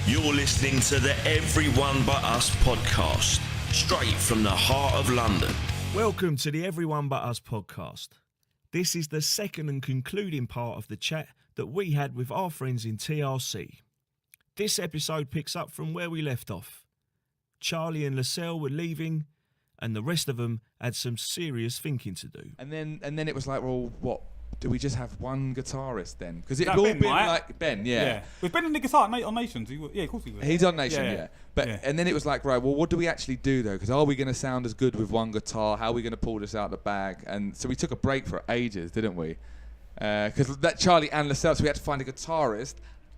You're listening to the Everyone But Us podcast, straight from the heart of London. Welcome to the Everyone But Us podcast. This is the second and concluding part of the chat that we had with our friends in TRC. This episode picks up from where we left off. Charlie and Lascelles were leaving, and the rest of them had some serious thinking to do. And then it was like, well, what? Do we just have one guitarist then? Because it had That all Ben, been right? like Ben, yeah. Was Ben on the guitar on Nations? Yeah, of course he was. He's on Nation, yeah. But Yeah. and then it was like, right, well, what do we actually do though? Because are we going to sound as good with one guitar? How are we going to pull this out of the bag? And so we took a break for ages, didn't we? Because that Charlie and Lascelles, so we had to find a guitarist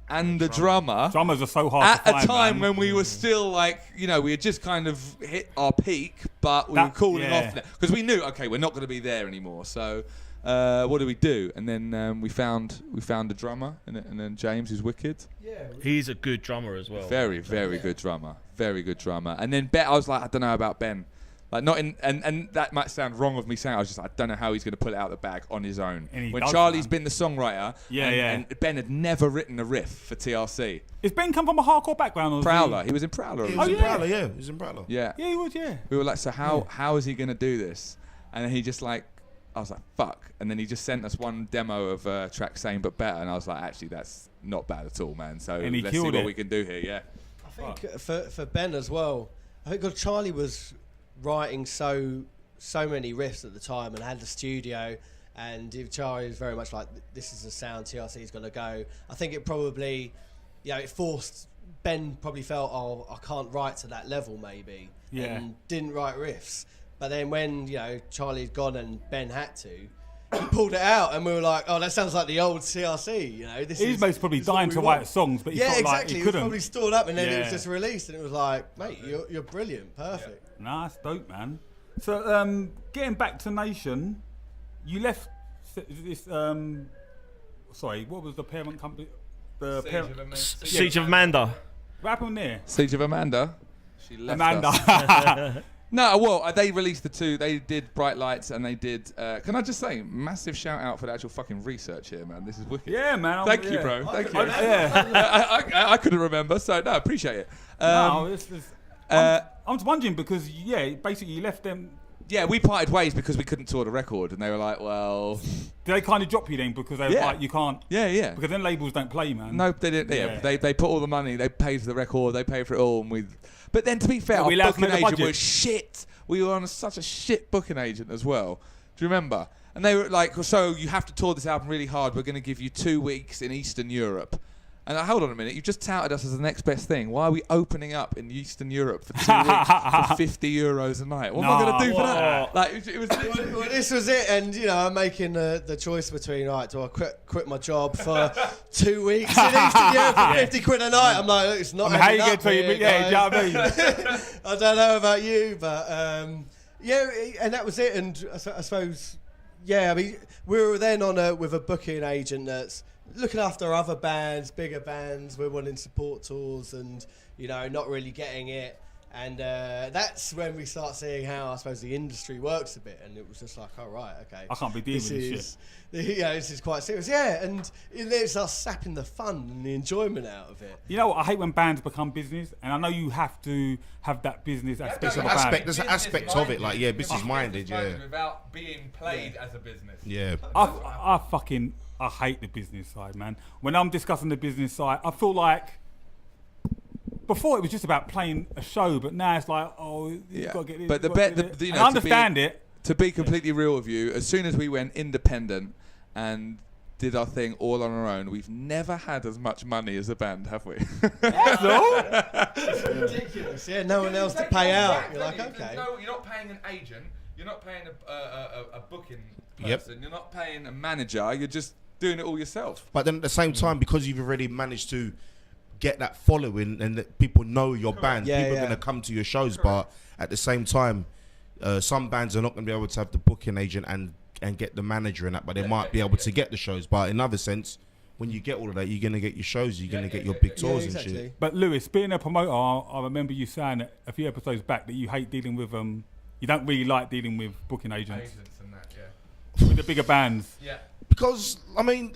and the drummer. Drummers are so hard At to find, a time man. when we were still like, you know, we had just kind of hit our peak, but we were cooling off now. Because we knew, okay, we're not going to be there anymore. So what do we do? And then we found a drummer, and then James, who's wicked. Yeah, He's a good drummer as well. Very good drummer. Very good drummer. And then Ben, I was like, I don't know about Ben. Like not in, and that might sound wrong of me saying. I was just, I don't know how he's going to pull it out of the bag on his own. And When does, Charlie's man. been the songwriter, and Ben had never written a riff for TRC. Is Ben come from a hardcore background? Or is Prowler, he was in Prowler. he Yeah. was in yeah. Prowler, yeah. He was in Prowler. Yeah. Yeah, he was. Yeah. We were like, so how is he going to do this? And then he just like, I was like, fuck. And then he just sent us one demo of track Same But Better, and I was like, actually, that's not bad at all, man. So And he let's see killed what it. we can do here. Yeah. I think for Ben as well, I think 'cause Charlie was writing so many riffs at the time and had the studio, and if Charlie was very much like, this is the sound TRC is going to go. I think it probably, it forced, Ben probably felt, oh, I can't write to that level maybe, and didn't write riffs. But then when, Charlie'd gone and Ben had to, he pulled it out, and we were like, oh, that sounds like the old TRC, this He's most probably dying to write songs, but he felt exactly. like he It was couldn't. probably stored up, and then it was Yeah. just released, and it was like, mate, you're brilliant, perfect. Nah, it's dope, man. So, getting back to Nation, you left this. Sorry, what was the parent company? The parent. Siege of Amanda. What happened there? Siege of Amanda. She left Amanda. us. No, well, they released the two. They did Bright Lights, and they did. Can I just say, massive shout out for the actual fucking research here, man. This is wicked. Yeah, man. Thank you, bro. Thank you. Yeah. I couldn't remember, so no, appreciate it. No, I'm just wondering because basically you left them. Yeah, we parted ways because we couldn't tour the record, and they were like, well, Did they kind of drop you then because they were like, you can't? yeah. Because then labels don't play, man. No, they didn't. Yeah, Yeah. they put all the money. They paid for the record. They paid for it all, and we. But then, to be fair, Yeah, our we allowed to booking make the agent budget. was shit. We were on such a shit booking agent as well. Do you remember? And they were like, so you have to tour this album really hard. We're going to give you 2 weeks in Eastern Europe. And hold on a minute, you just touted us as the next best thing. Why are we opening up in Eastern Europe for 2 weeks for €50 a night? What am I going to do for that? Like, it was literally... Well, this was it, and I'm making the choice between, right, do I quit my job for 2 weeks in Eastern Europe for 50 quid a night? I'm like, look, it's not. How you adding get up to you? here, Yeah, do you know guys. what I mean? I don't know about you, but and that was it. And I suppose, I mean, we were then with a booking agent that's looking after other bands, bigger bands. We're wanting support tours, and not really getting it. And that's when we start seeing how I suppose the industry works a bit. And it was just like, oh right, okay, I can't be dealing with this shit. This is quite serious. Yeah, and it starts sapping the fun and the enjoyment out of it. You know what? I hate when bands become business, and I know you have to have that business aspect of a band. There's an aspect of it, like business minded, without being played as a business. yeah. I hate the business side, man. When I'm discussing the business side, I feel like before it was just about playing a show, but now it's like, you've got to get this. But I understand it. To be completely real with you, as soon as we went independent and did our thing all on our own, we've never had as much money as a band, have we? It's ridiculous. Yeah, no one else to pay out. You're like, okay. You're not paying an agent. You're not paying a booking person. You're not paying a manager. You're just doing it all yourself. But then at the same time, because you've already managed to get that following and that people know your band, people are going to come to your shows. But at the same time, some bands are not going to be able to have the booking agent and get the manager and that, but they might be able to get the shows. But in other sense, when you get all of that, you're going to get your shows, you're going to get your big tours and shit. But Lewis, being a promoter, I remember you saying a few episodes back that you hate dealing with you don't really like dealing with booking agents. And that, With the bigger bands. Yeah. because I mean,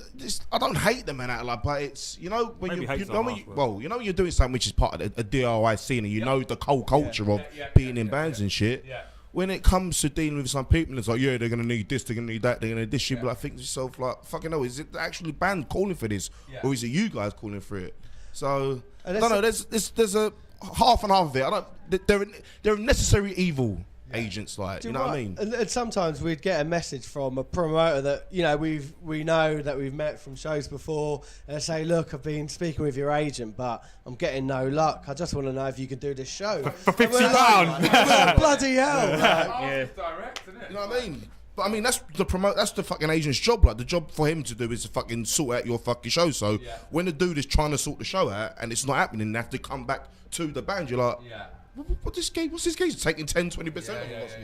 I don't hate them and that, like, but it's when Maybe hate's a harsh word. when you're doing something which is part of a DIY scene, and you know the whole culture of being in bands and shit. Yeah. When it comes to dealing with some people, it's like, they're gonna need this, they're gonna need that, they're gonna need this. You like, think to yourself, like, fucking hell, is it the actual band calling for this, or is it you guys calling for it? So I don't know. There's a half and half of it. I don't. They're a necessary evil. Agents, like, you know what I mean? And sometimes we'd get a message from a promoter that we know that we've met from shows before, and they say, look, I've been speaking with your agent, but I'm getting no luck. I just want to know if you can do this show for £50. Bloody hell! Direct, isn't it? You know what I mean? But I mean, that's the fucking agent's job. Like, the job for him to do is to fucking sort out your fucking show. So when the dude is trying to sort the show out and it's not happening, they have to come back to the band. You're like, what's this case? Taking 10-20% of the possible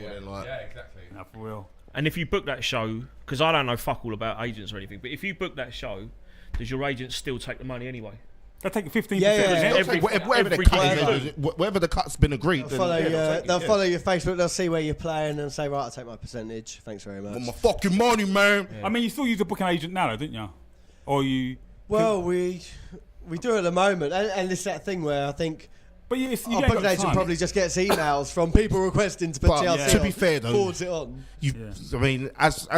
then, like. Yeah, exactly. No, for real. And if you book that show, because I don't know fuck all about agents or anything, but if you book that show, does your agent still take the money anyway? They take 15%. Whatever the cut's been agreed. They'll follow your Facebook. They'll see where you're playing and say, right, I'll take my percentage. Thanks very much. Want my fucking money, man. I mean, you still use a booking agent now, though, didn't you? Or you? Well, we do at the moment, and it's that thing where I think. But you our booking agent probably just gets emails from people requesting to put TRC to be fair, though, forwards it on. I mean, as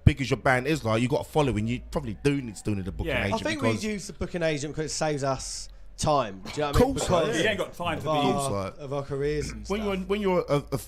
big as your band is, like, you got a following, you probably do need a booking agent. I think we use the booking agent because it saves us time. Do you know what I mean? Because you ain't got time of our careers and stuff. When you're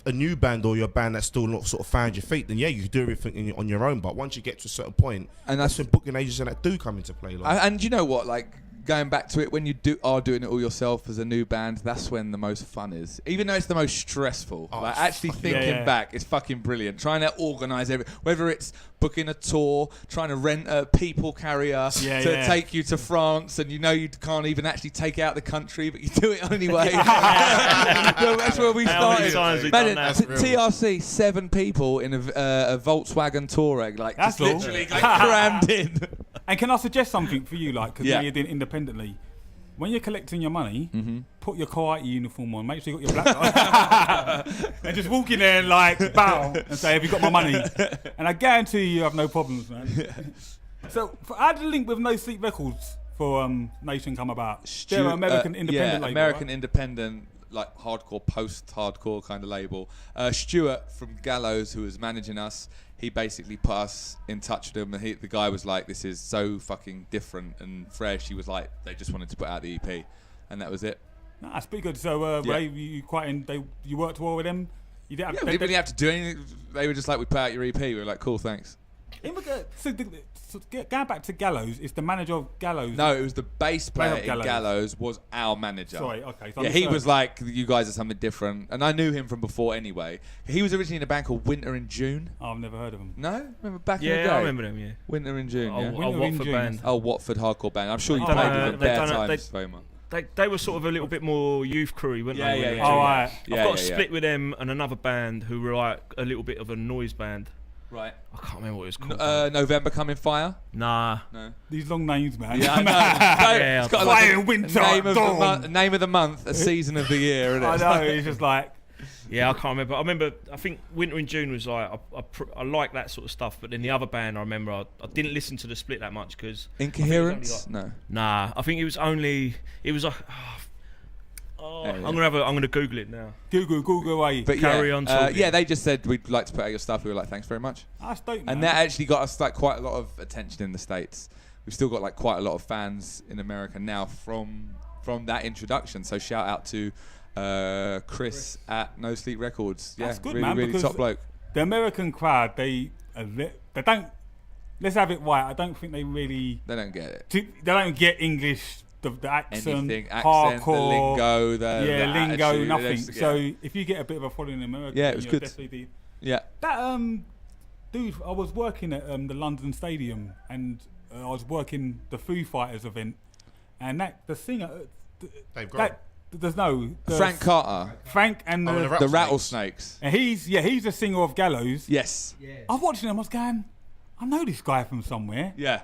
a new band, or you're a band that's still not sort of found your feet, then you can do everything on your own. But once you get to a certain point, and that's when booking agents and that do come into play. Like. And you know what, like, going back to it, when you are doing it all yourself as a new band, that's when the most fun is. Even though it's the most stressful. Like, actually thinking back, it's fucking brilliant. Trying to organise whether it's booking a tour, trying to rent a people carrier to take you to France, and you can't even actually take out the country, but you do it anyway. That's where we started. TRC, 7 people in a Volkswagen Touareg, like, that's just literally crammed in. And can I suggest something for you, like, because now you're doing it independently. When you're collecting your money, put your Hawaii uniform on, make sure you got your black and just walk in there and, like, bow and say, have you got my money? And I guarantee you have no problems, man. So, how did the link with No Sleep Records for Nation come about? They're an American independent label, American right? independent, like, hardcore, post-hardcore kind of label. Stuart from Gallows, who was managing us, he basically put us in touch with him, and the guy was like, this is so fucking different and fresh. He was like, they just wanted to put out the EP, and that was it. No, that's pretty good. So, Ray, you worked well with them? You didn't we didn't really have to do anything. They were just like, we put out your EP. We were like, cool, thanks. Going back to Gallows, it's the manager of Gallows. No, it was the bass player in Gallows was our manager. Sorry, okay. So he was like, you guys are something different. And I knew him from before anyway. He was originally in a band called Winter in June. I've never heard of him. No? Remember back in the day? Yeah, I remember them, yeah. Winter in June, Watford band. Oh, Watford hardcore band. I'm sure you played with them bare times very much. They were sort of a little bit more youth crewy, weren't they? Yeah. Right. I've got a split with them and another band who were like a little bit of a noise band. Right. I can't remember what it was called. November Coming Fire? Nah. No. These long names, man. Yeah, I know. It's got Fire, winter, name of the month, a season of the year, isn't it? I know, it's just like... Yeah, I can't remember. I think Winter in June was like, I like that sort of stuff, but then the other band, I remember, I didn't listen to the split that much because... Incoherence? No. Nah, I think it was like... I'm gonna Google it now. Google away. But carry on talking. they just said we'd like to put out your stuff. We were like, thanks very much. That's dope, man. And that actually got us like quite a lot of attention in the States. We've still got like quite a lot of fans in America now from that introduction. So shout out to Chris at No Sleep Records. Yeah, that's good, really, man, really top bloke. The American crowd, they don't. Let's have it right. I don't think they really. They don't get it. They don't get English. The accent, hardcore, the lingo, the lingo, attitude, nothing. So if you get a bit of a following in America, it was good. That dude, I was working at the London Stadium, and I was working the Foo Fighters event, and the singer, Dave Grohl. Frank Carter, Frank and the Rattlesnakes, and he's the singer of Gallows. Yes, I was watching him. I was going, I know this guy from somewhere. Yeah.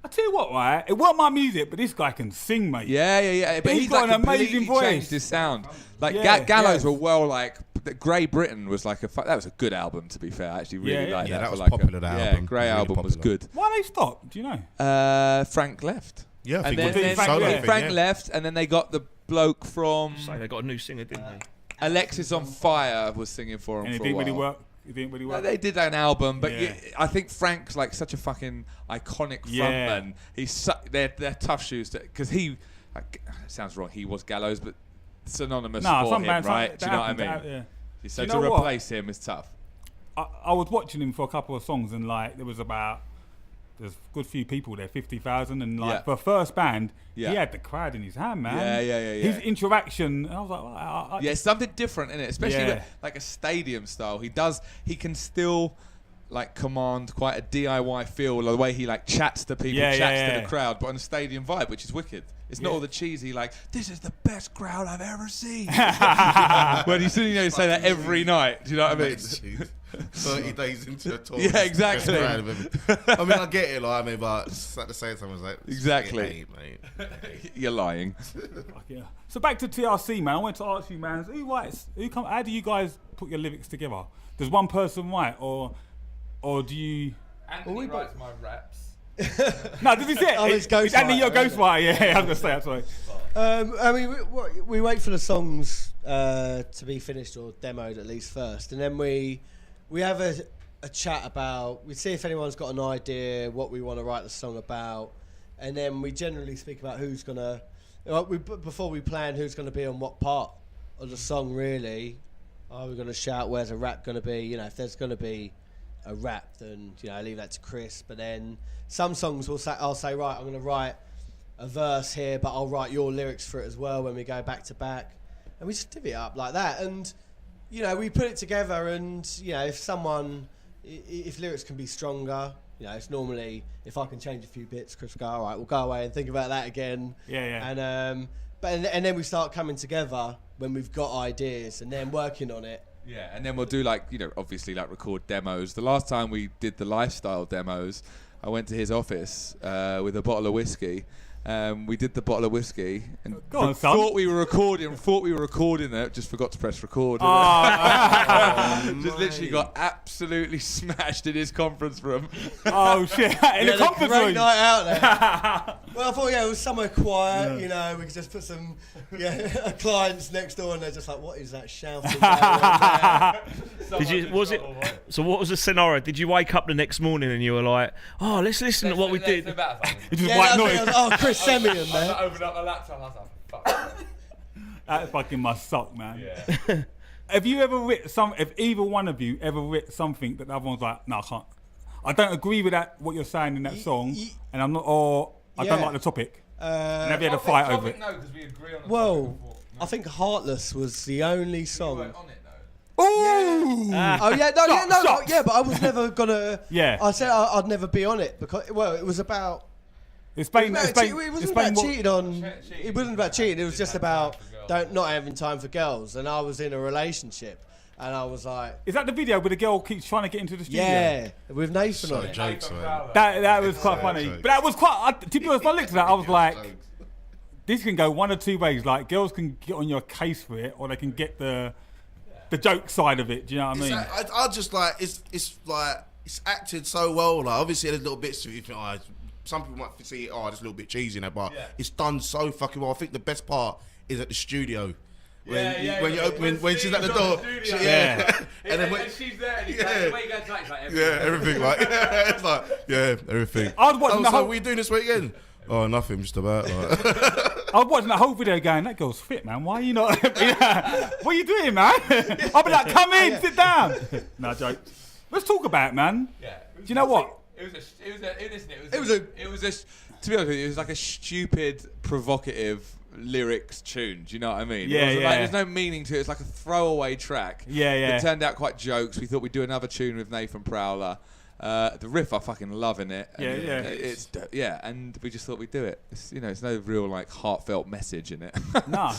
I tell you what, right? It wasn't my music, but this guy can sing, mate. Yeah. But he's got like an amazing voice. Changed his sound. Like Yeah, Gallows were well like Grey Britain was like that was a good album, to be fair. I actually really liked that. Yeah, that was like popular, that album. Yeah, Grey Really album was popular. good. Why they stopped? Do you know? Frank left. Yeah, I And think then Frank left, and then they got the bloke from So they got a new singer, didn't they? Alexis on Fire was singing for him And it for a didn't while. really work. It didn't really No, work. they did an album, but Yeah. I think Frank's like such a fucking iconic Yeah. frontman. They're tough shoes because he it sounds wrong. He was Gallows, but synonymous for some him, bands, right? Do you know what I mean? Yeah. So Do you to know what? replace him is tough. I was watching him for a couple of songs, and like there's a good few people there, 50,000, and like Yeah. for a first band, Yeah. he had the crowd in his hand, man. Yeah. His interaction, and I was like, Yeah, something different in it, especially Yeah. with, like a stadium style. He can still like command quite a DIY feel, the way he like chats to people, chats to the crowd, but on a stadium vibe, which is wicked. It's not all the cheesy like, this is the best crowd I've ever seen. When you say that every night, do you know what I mean? 30 days into a tour. Yeah, exactly. I mean, I get it, like, I mean, but at the same time, I was like, Exactly. it ain't, mate. You're lying. yeah. So back to TRC, man. I want to ask you, man, how do you guys put your lyrics together? Does one person write, or do you? Anthony writes my raps. No, does he say it? Oh, it's ghostwriter, Andy, your isn't it? ghostwriter. Yeah, I was gonna say that's right. I mean, we wait for the songs to be finished or demoed at least first, and then we have a chat about. We see if anyone's got an idea what we want to write the song about, and then we generally speak about who's gonna. Before we plan who's gonna be on what part of the song, really. Are we gonna shout? Where's a rap gonna be? You know, if there's gonna be a rap, then I leave that to Chris. But then some songs I'll say right, I'm gonna write a verse here, but I'll write your lyrics for it as well when we go back to back, and we just divvy it up like that. And we put it together, and if lyrics can be stronger, it's normally if I can change a few bits, Chris will go, all right, we'll go away and think about that again. Yeah. And and then we start coming together when we've got ideas and then working on it. Yeah, and then we'll do obviously record demos. The last time we did the lifestyle demos, I went to his office with a bottle of whiskey. We did the bottle of whiskey and Go on, son. thought we were recording it, just forgot to press record. Just literally got absolutely smashed in his conference room. Oh shit! In the conference great room. night out there. Well, I thought it was somewhere quiet. We could just put some clients next door, and they're just like, "What is that shouting?" So what was the scenario? Did you wake up the next morning and you were like, "Oh, let's listen to what we did"? It's just white noise. Oh, Chris Semyon, man. I opened up my laptop. I was like, "Fuck." That fucking must suck, man. Yeah. Have you ever written if either one of you ever written something that the other one's like, no, I can't. I don't agree with that, what you're saying in that song, and I'm not, or I don't like the topic. And have you had a fight over it? No, because we agree on the Well, topic before. I think "Heartless" was the only song. on it though. Ooh! Oh yeah, but I was never gonna. Yeah. I said I'd never be on it because it was about. Explain It wasn't about what, cheating on. It wasn't about cheating. It was just about girls. not having time for girls. And I was in a relationship, and I was like, Is that the video where the girl keeps trying to get into the studio? yeah, with Nathan on it. Jokes, man. That was quite funny. jokes. But that was quite. To be honest, when I looked at that, I was like, this can go one of two ways. Like, girls can get on your case for it, or they can get the joke side of it. Do you know what I mean? I just like it's like it's acted so well. Like obviously there's little bits to it. You think, some people might see it's a little bit cheesy now, but it's done so fucking well. I think the best part is at the studio. When she's at the door, and then when she's there, and he's like, "Where you going tonight?" He's like, everything like it's like everything. I was watching the so whole. what are you doing this weekend? Oh, nothing, just about. Like. I was watching the whole video going, that girl's fit, man. Why are you not? What are you doing, man? I'll be like, come in, sit down. No, joke. Let's talk about it, man. Yeah. Do you know what? To be honest with you, it was like a stupid, provocative lyrics tune. Do you know what I mean? Yeah, Like, yeah. there's no meaning to it. It's like a throwaway track. Yeah, yeah. It turned out quite jokes. We thought we'd do another tune with Nathan Prowler. The riff I fucking love in it. Yeah, yeah. It's and we just thought we'd do it. It's no real like heartfelt message in it. Nah.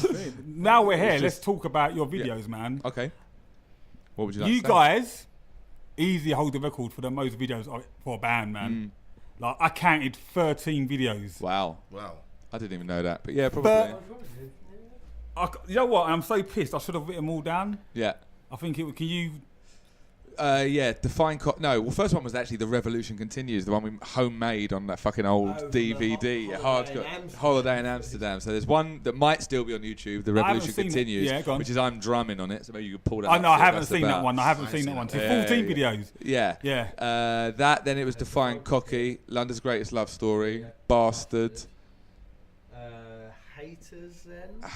Now we're here. Let's talk about your videos, man. Okay. What would you like You to say? guys easily hold the record for the most videos for a band, man. Like, I counted 13 videos. Wow. Wow. I didn't even know that. But yeah, probably. You know what? I'm so pissed. I should have written them all down. Yeah. I think it. Can you? Define. No, well, first one was actually The Revolution Continues, the one we homemade on that fucking old DVD. Holiday in Amsterdam. So there's one that might still be on YouTube, The Revolution Continues, which is I'm drumming on it. So maybe you could pull that. I haven't seen that one. I haven't seen that one. So 14 videos. Yeah. Then it was Define Cocky, London's Greatest Love Story, Bastard.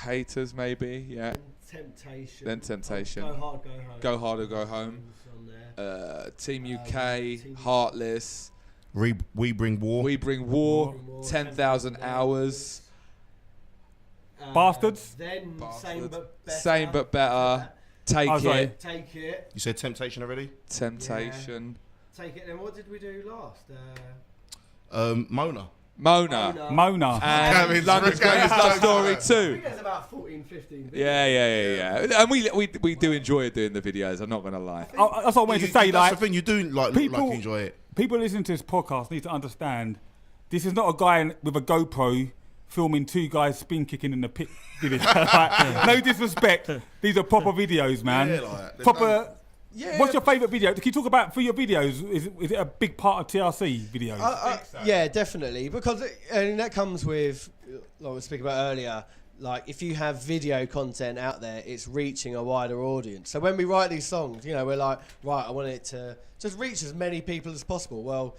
Haters, maybe. Yeah. Temptation. Then Temptation. Go hard, go home. Go hard or go home. Team UK, Heartless. We Bring War. We Bring War. 10,000 Hours. Bastards. Then Bastards. Same but better. Take It. Take It. You said Temptation already? Temptation. Yeah. Take It. And what did we do last? Mona. And London's Greatest Love Story 2. There's about 14, 15 videos. Yeah. And we do enjoy doing the videos, I'm not going to lie. That's what I wanted to say. That's the thing, you do like enjoy it. People listening to this podcast need to understand this is not a guy with a GoPro filming two guys spin kicking in the pit. No disrespect. These are proper videos, man. Yeah, Proper. Yeah. What's your favourite video? Can you talk about for your videos? Is it a big part of TRC videos? Yeah, definitely. Because that comes with, like we were speaking about earlier, like if you have video content out there, it's reaching a wider audience. So when we write these songs, we're like, right, I want it to just reach as many people as possible. Well,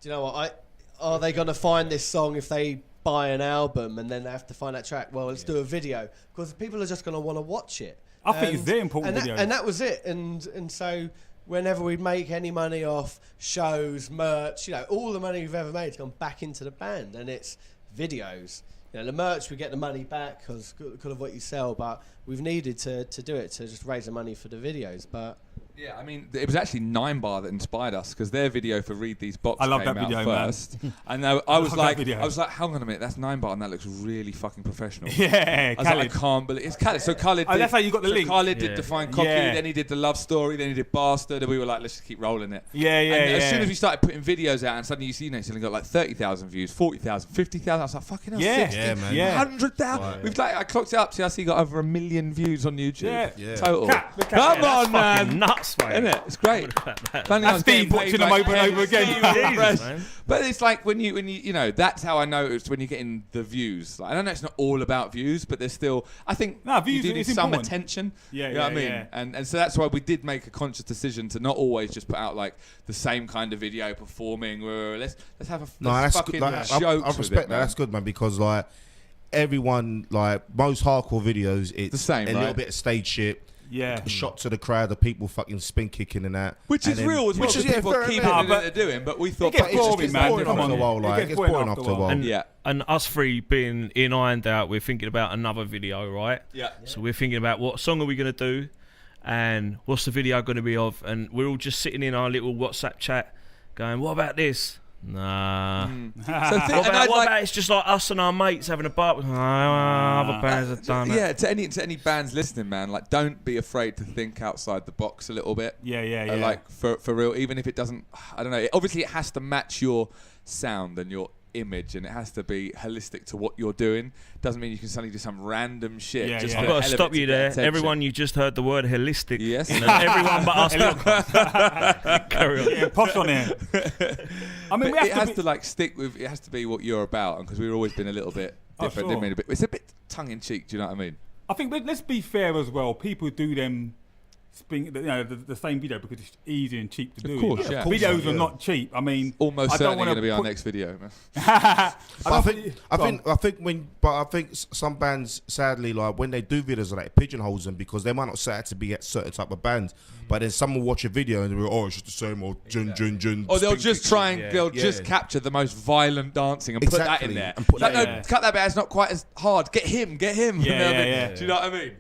do you know what? Are they going to find this song if they buy an album and then they have to find that track? Well, let's do a video because people are just going to want to watch it. I think it's very important video. And that was it. And so whenever we make any money off shows, merch, all the money we've ever made has gone back into the band, and it's videos. The merch, we get the money back because of what you sell, but we've needed to do it to just raise the money for the videos. But yeah, I mean, it was actually 9 Bar that inspired us because their video for Read These Box came out video, first. And I was like, hang on a minute, that's 9 Bar and that looks really fucking professional. Yeah, I can't believe it's Khaled. So Khaled. That's how you got the link. Khaled did Define Cocky, then he did the Love Story, then he did Bastard, and we were like, let's just keep rolling it. As soon as we started putting videos out, and suddenly you see, it's only got like 30,000 views, 40,000, 50,000. I was like, fucking hell, 60, man. 100,000. We've I clocked it up. TRC got over 1 million views on YouTube. Yeah. Total. Come on, man. Nuts, mate. Isn't it? It's great. That's Steve watching them over and over again. But it's like when you that's how I noticed when you're getting the views. Like, I don't know, it's not all about views, but there's still, I think views you do need some important. attention. Yeah, you know what I mean? Yeah. And so that's why we did make a conscious decision to not always just put out like the same kind of video performing. Let's have a fucking joke. I respect that. That's good, man, because like everyone, like most hardcore videos, it's the same, a little bit of stage shit. Yeah, shot to the crowd, the people fucking spin kicking and that, which is real as well. Which is people keep doing what they're doing, but we thought it's boring after a while. Like it gets boring after a while. And us three being in Ironed Out, we're thinking about another video, right? Yeah. So we're thinking about what song are we going to do, and what's the video going to be of, and we're all just sitting in our little WhatsApp chat, going, "What about this? Nah." What about it's just like us and our mates having a bar? Other bands have done it. Yeah, to any bands listening, man, like don't be afraid to think outside the box a little bit. Yeah. Like for real, even if it doesn't, I don't know. Obviously, it has to match your sound and your image, and it has to be holistic to what you're doing. Doesn't mean you can suddenly do some random shit. I've got to stop you there. Everyone, you just heard the word holistic. Yes. Everyone but us. Carry on. Yeah, posh on here. I mean, it has to like stick with. It has to be what you're about, and because we've always been a little bit different. Sure. It's a bit tongue in cheek. Do you know what I mean? I think let's be fair as well. People do them. The same video because it's easy and cheap to do. Of course, yeah. Videos are not cheap. I mean, almost certainly going to be our next video. I think some bands, sadly, like when they do videos like it pigeonholes them because they might not set out to be a certain type of band, but then someone will watch a video and they'll go, it's just the same old jun. Or they'll just try and just capture the most violent dancing and put that in there. And cut that bit. It's not quite as hard. Get him. Yeah. Do you know what I mean?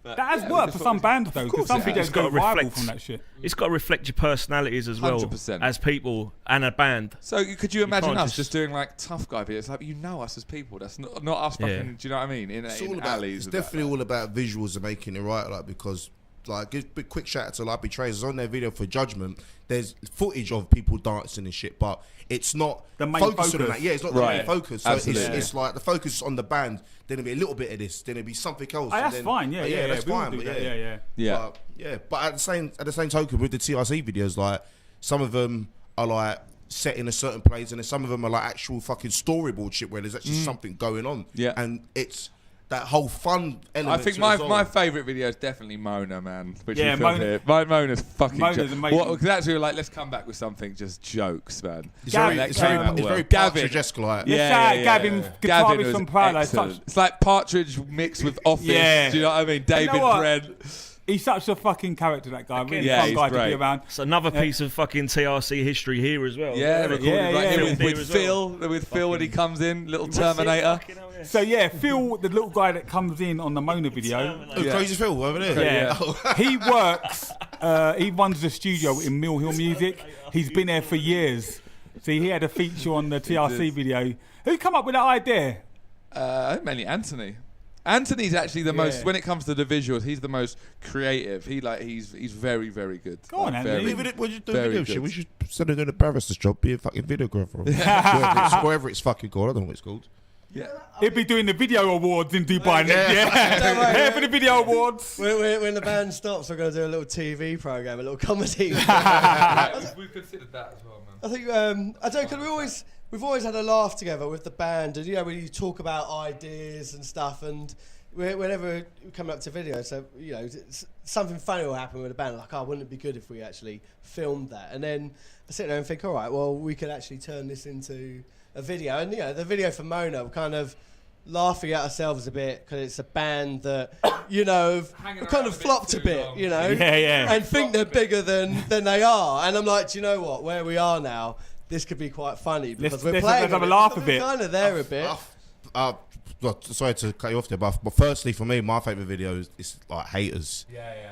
That has worked for some bands though, because some videos go viral from that shit. It's got to reflect your personalities as well, 100%. as people and a band. So could you imagine us just doing like tough guy videos? Like us as people. That's not us fucking. Do you know what I mean? In alleys. It's definitely all about visuals and making it right, like because like give a quick shout out to like Betrayers on their video for Judgment. There's footage of people dancing and shit, but it's not the main focused focus. on that. Yeah, it's not Right. the main focus. So Absolutely. it's like the focus is on the band. Then it'll be a little bit of this. Then it'll be something else. Oh, and that's then, fine. Yeah, that's we all fine. do But that. yeah, Yeah. But at the same token, with the TRC videos, like some of them are like set in a certain place, and then some of them are like actual fucking storyboard shit where there's actually something going on. Yeah. And it's that whole fun element. I think to it as well. my favourite video is definitely Mona, man. Which Yeah, we filmed Mona- here. Mona's fucking. Mona's amazing. Because that's we were like, let's come back with something just jokes, man. It's Gavin- very, it's Gavin- very, it's very Gavin. Partridge-esque, like. Yeah, shout out Gavin, Gavin guitarist was from Parallel. excellent. It's like Partridge mixed with Office. Yeah. Do you know what I mean? David what? Brent. He's such a fucking character, that guy. Really Yeah, fun he's guy to great. be around. It's another piece of fucking TRC history here as well. Yeah, recorded Yeah, right yeah, here yeah. with, Here with as Phil. well. With Phil when he comes in, little That's it, Terminator. fucking hell, yeah. So yeah, Phil, the little guy that comes in on the Mona video. Oh, Crazy Phil over there. Yeah, he works. He runs the studio in Mill Hill Music. He's been there for years. See, he had a feature on the TRC video. Who come up with that idea? I think mainly Anthony. Anthony's actually the most, when it comes to the visuals, he's the most creative. He's very, very good. Go on, Like, Anthony. very- What you do Very video good. shit? We should send him to the barrister's job, be a fucking videographer. wherever it's fucking called. I don't know what it's called. Yeah. He'll be doing the video awards in Dubai next year. Don't worry, Here for the video awards. When the band stops, we're going to do a little TV program, a little comedy. We've considered that as well, man. I think I don't because we've always had a laugh together with the band, and when you talk about ideas and stuff, and whenever we come up to video, so something funny will happen with the band. Like, wouldn't it be good if we actually filmed that? And then I sit there and think, all right, well, we could actually turn this into a video. And the video for Mona, we're kind of laughing at ourselves a bit because it's a band that have Hanging kind around of a bit flopped a too bit, long. Yeah. and think they're bigger than they are. And I'm like, do you know what? Where we are now, this could be quite funny because we're let's playing. have a laugh a We're bit. kind of there a bit. Well, sorry to cut you off there, but firstly, for me, my favourite video is like Haters.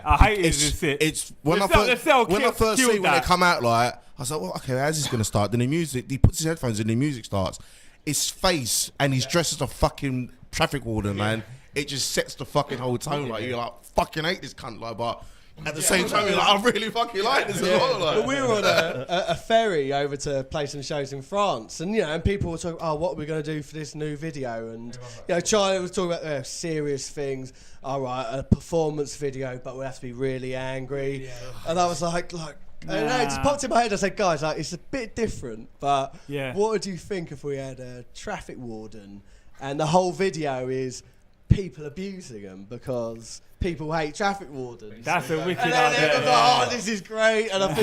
I hate it. It's when I The cell first killed see when that. they come out, like I was like, well, okay, how's this gonna start? Then the music, he puts his headphones in, the music starts. His face and he's dressed as a fucking traffic warden, man. It just sets the fucking whole tone. Like you're like, fucking hate this cunt, like, but at the same time, you're like, I really fucking like this as well. Like. But we were on a ferry over to play some shows in France, and and people were talking, what are we going to do for this new video? And Charlie was talking about serious things. All right, a performance video, but we have to be really angry. And I was like, and it just popped in my head. I said, guys, it's a bit different, but what would you think if we had a traffic warden and the whole video is people abusing them because people hate traffic wardens? That's a wicked And then idea. everyone's like, this is great. And I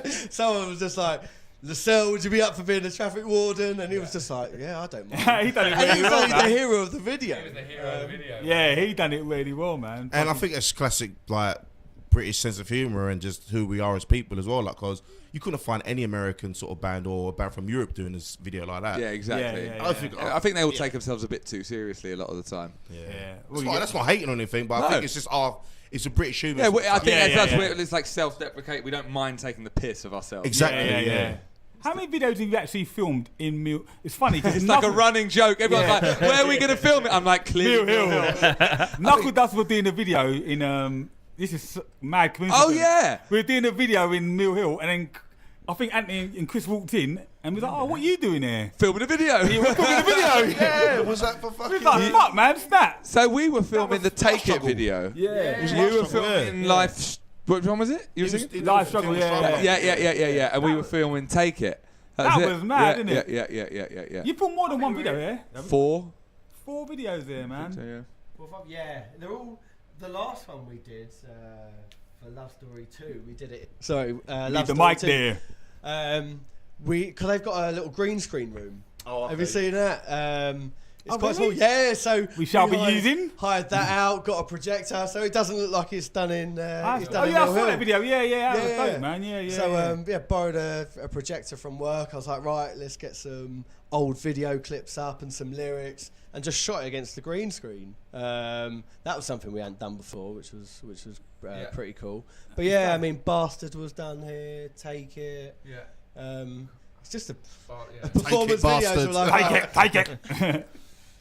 think someone was just like, Lascelles, would you be up for being a traffic warden? And he was just like, yeah, I don't mind. He done it And really he's well, like the man. hero of the video. Yeah, he done it really well, man. And I think it's classic, like, British sense of humour and just who we are as people as well. Like, because you couldn't find any American sort of band or a band from Europe doing this video like that. Yeah, exactly. Yeah. I think they all take themselves a bit too seriously a lot of the time. Yeah. That's not hating on anything, but I think it's just it's a British humour. Yeah, I think that's yeah. where it's like self-deprecate. We don't mind taking the piss of ourselves. Exactly. Yeah. How many videos have you actually filmed in Mill? It's funny because It's like a running joke. Everyone's like, where are we going to film it? I'm like, clearly Mill Hill. Knuckle Dust was doing a video in this is mad coincidence. Oh, yeah. We were doing a video in Mill Hill, and then I think Anthony and Chris walked in and was like, "Oh, what are you doing here?" filming a video. We're filming a video. Yeah, was that for We fucking... was like, "Fuck, man, snap." So we were filming the Take It struggle. video. Yeah. You were filming Life. Which one was it? You were singing? Live struggle, yeah. Yeah. And we were filming Take It. That it. was mad, isn't it? Yeah. You put more than one video here. 4. 4 videos there, man. So, Yeah, they're all. The last one we did for Love Story 2, we did it. Sorry, Love Leave the Story mic 2. there. Because they've got a little green screen room. Oh, Have you seen that? It's quite really? small. Yeah, so We shall be hired- using? hired that out. Got a projector, so it doesn't look like it's done in. It's done in I Mill saw Hill. that video. Yeah, that was Yeah. dope, man. Yeah. So borrowed a projector from work. I was like, right, let's get some old video clips up and some lyrics, and just shot it against the green screen. That was something we hadn't done before, which was pretty cool. But yeah, I mean, Bastard was done here. Take It. Yeah. It's just a performance Take It, videos. Bastard. Were like, Take it.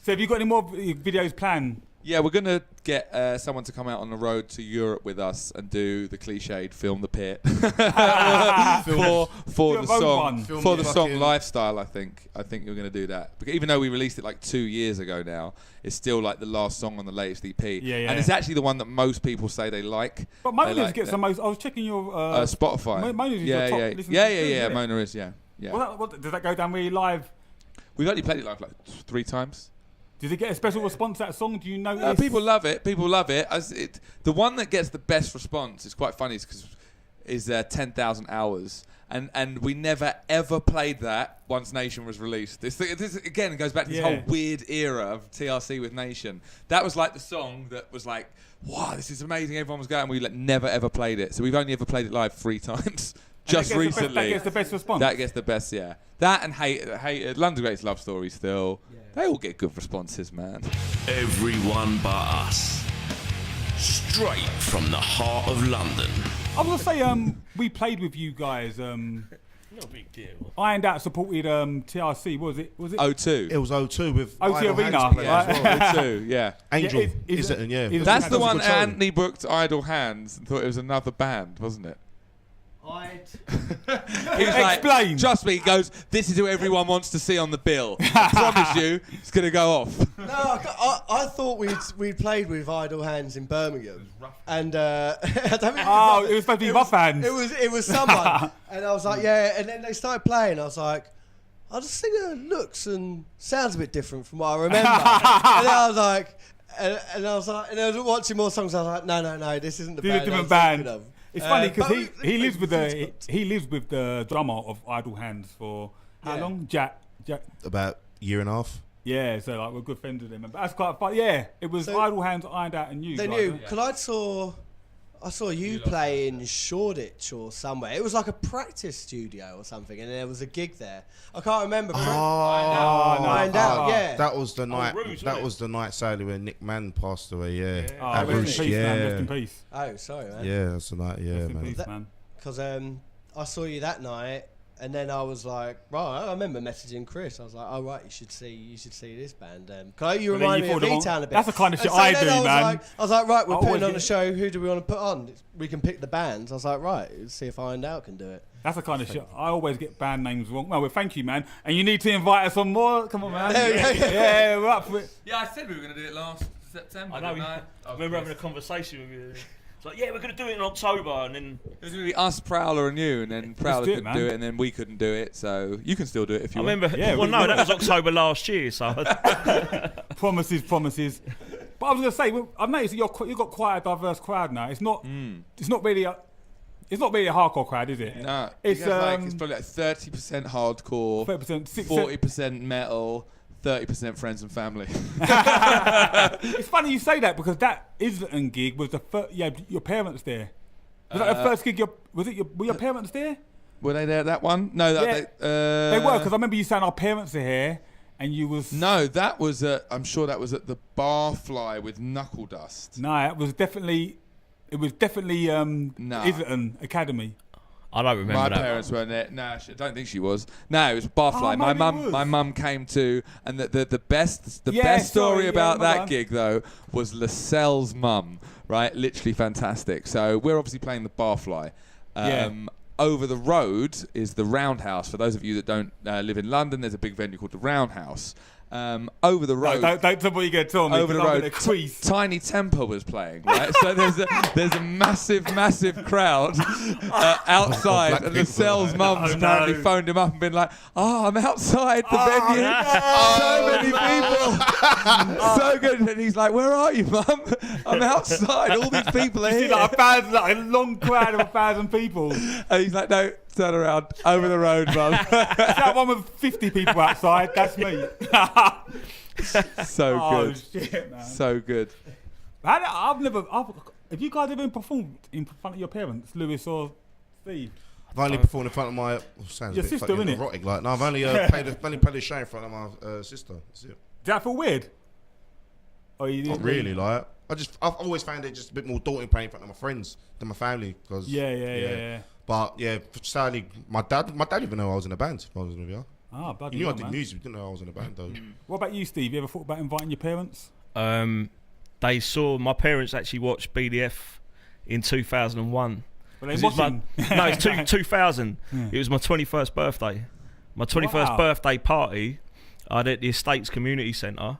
So have you got any more videos planned Yeah, we're going to get someone to come out on the road to Europe with us and do the cliched film The Pit for the song fucking Lifestyle. I think you're going to do that. Because even though we released it like 2 years ago now, it's still like the last song on the latest EP. Yeah. And it's actually the one that most people say they like. But Mona They like gets that. the most. I was checking your Spotify. Mona's is your top listening Yeah. too, Mona is, yeah. What, does that go down really live? We've only played it live like 3 times. Did it get a special response, that song? Do you notice? People love it. The one that gets the best response is quite funny because is 10,000 Hours. And we never ever played that once Nation was released. This again goes back to this whole weird era of TRC with Nation. That was like the song that was like, wow, this is amazing. Everyone was going. We never ever played it. So we've only ever played it live 3 times. Just recently. That gets the best response. That gets the best, yeah. That and Hate London's Greatest Love Story still. Yeah. They all get good responses, man. Everyone but us. Straight from the heart of London. I was gonna say, we played with you guys. No big deal. Ironed Out supported TRC. Was it? O2. It was O2 with O2 Idle Arena, Hands playing right? as well. O2, yeah. Angel, is it? Yeah. That's the one Good show. Anthony booked Idle Hands and thought it was another band, wasn't it? He was like, Explain. trust me, he goes, this is who everyone wants to see on the bill. I promise you, it's going to go off. No, I thought we'd played with Idle Hands in Birmingham, and I don't think it was supposed to be Rough Hands. It was someone, and I was like, yeah, and then they started playing. I was like, I just think it looks and sounds a bit different from what I remember. And then I was like, and I was watching more songs. I was like, no, this isn't the band. Different band. It's funny because but he lives with the drummer of Idle Hands for how long? Jack. About a year and a half. Yeah, so like we're good friends with him. But that's quite fun. Yeah, it was Idle Hands, Ironed Out, and you. They guys, knew right? because I saw you play in Shoreditch or somewhere. It was like a practice studio or something, and there was a gig there. I can't remember. Ironed Out, yeah. That was the night. Rouge, That wasn't was the night, sadly, when Nick Mann passed away. Yeah. Oh, rest in peace, man. Rest in peace. Oh, sorry, man. Yeah, that's the night. Yeah, Rest in man. peace, man. Because I saw you that night, and then I was like, right. I remember messaging Chris. I was like, oh right, you should see this band. Cause you remind me of E-Town a bit. That's the kind of shit And so I then do, man. I was like, right, we're I always putting on a get- show. Who do we want to put on? We can pick the bands. I was like, right, let's see if Ironed Out can do it. That's the kind of shit I always get band names wrong. Well, thank you, man. And you need to invite us on more. Come on, man. Yeah, we're up for it. Yeah, I said we were going to do it last September. I know. I remember having a conversation with you. It's like, yeah, we're going to do it in October, and then It was going to be us, Prowler, and you, and then Prowler do it, couldn't man. do it, and then we couldn't do it. So you can still do it if you I want. remember. Yeah, well, no, that was October last year. So Promises. But I was gonna say, I've noticed that you've got quite a diverse crowd now. It's not really a hardcore crowd, is it? No, It's, it's probably like 30% hardcore, 30%, 40% metal, 30% friends and family. It's funny you say that because that Islington gig was the first. Yeah, your parents there. Was that the first gig? Were your parents there? Were they there at that one? No, Yeah. They were because I remember you saying our parents are here, and you was. No, that was I'm sure that was at the Barfly with Knuckle Dust. No, it was definitely Nah. Islington Academy. I don't remember My that. parents weren't there. No, I don't think she was. No, it was Barfly. Oh, my maybe it was. my mum came to, and the best Yeah, best story sorry, about yeah, my that bad. gig though was Lascelles' mum. Right, literally fantastic. So we're obviously playing the Barfly. Yeah. Over the road is the Roundhouse. For those of you that don't live in London, there's a big venue called the Roundhouse. Over the road. No, don't tell me what you're going to tell me. Over the 'cause I'm road, gonna crease. Tiny Temper was playing, right? So there's a massive crowd outside, Black and the people. Cell's mum's Oh, apparently no. phoned him up and been like, "Oh, I'm outside the venue. So many people, so good." And he's like, "Where are you, mum? I'm outside. All these people are See, here." like a long crowd of 1,000 people. And he's like, "No, turn around, over the road, mum." That one with 50 people outside, that's me. So Oh, good, shit, man. so good. Have you guys ever performed in front of your parents, Lewis or Steve? I've only performed in front of my sounds Your a bit sister, fucking innit? erotic. Like, no, I've only played a show in front of my sister. That's it. Does that feel weird? Or you Not really. Like, I've always found it just a bit more daunting playing in front of my friends than my family. Cause Yeah. But yeah, sadly, my dad didn't know I was in a band. If I was in a Ah, bloody He knew I hell, did man. music, but didn't know I was in a band though. What about you, Steve? You ever thought about inviting your parents? they saw my parents actually watched BDF in 2001. Were they watching? No, it's 2000. Yeah. It was my 21st birthday. My 21st birthday party, I had at the Estates Community Centre,